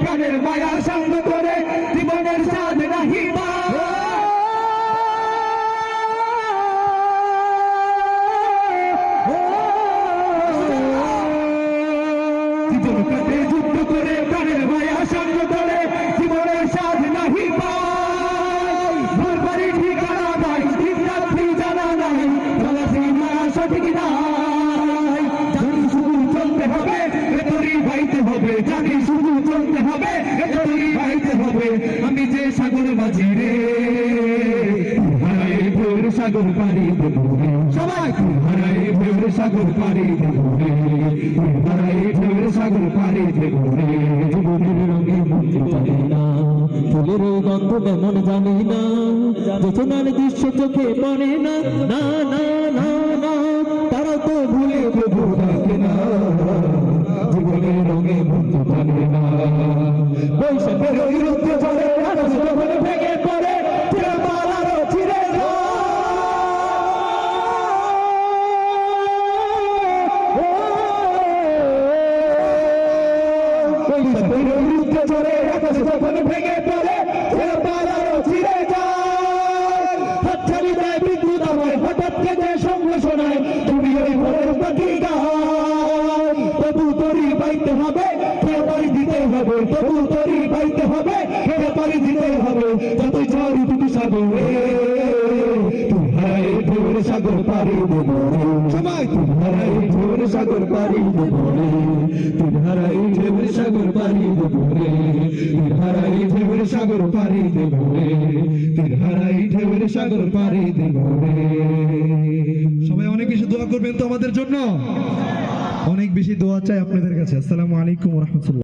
প্রাণের মায়া সঙ্গ করে জীবনের স্বাদ নাহি জীবন কাটে যুদ্ধ করে প্রাণের মায়া সঙ্গ করে জীবনের স্বাদ নাহি পাই ঘর বাড়ি ঠিকানা নাই দিন রাত্রি জানা নাই চলাফি মায়া সঠিক নাই জানি শুধু চলতে হবে ভেতরি ভাইতে হবে জানি শুধু চলতে হবে ভেতরি ভাইতে হবে আমি যে সাগর মাঝি রে হারাই ভোর সাগর পাড়ি দেব রে সবাই হারাই ভোর সাগর পাড়ি দেব রে হারাই ভোর সাগর পাড়ি দেব রে জীবনের রঙে মুক্তি জানি না ফুলের গন্ধ কেমন জানি না যোচনার দৃশ্য চোখে পড়ে না না না না না তারা তো ভুলে প্রভু ডাকে না জীবনের রঙে মুক্তি জানি না বৈশাখের ওই রুদ্ধ চলে আকাশ যখন ভেঙে পড়ে চিরমালারও চিরে বৈশাখের ওই রুদ্ধ চলে আকাশ যখন ভেঙে পড়ে চিরমালারও চিরে যায় হাতছানি দেয় বিদ্যুৎ আমায় হঠাৎ কেটে সঙ্গ শোনায় তুমি ওই ভোরের পাখি গান তবু তরি পাইতে হবে খেপারি দিতে হবে তবু তরি পাইতে হবে খেপারি দিতে হবে যতই ঝড় উঠুক সাগরে তুই হারাই ভোর সাগর পাড়ি দেব রে সবাই তুই হারাই ভোর সাগর পাড়ি দেব রে তুই হারাই ভোর সাগর পাড়ি দেব রে তুই হারাই ভোর সাগর পাড়ি দেব রে তুই হারাই ভোর সাগর পাড়ি দেব রে সবাই অনেক বেশি দোয়া করবেন তো আমাদের জন্য, অনেক বেশি দোয়া চাই আপনাদের কাছে। আসসালামু আলাইকুম ওয়া রাহমাতুল্লাহ।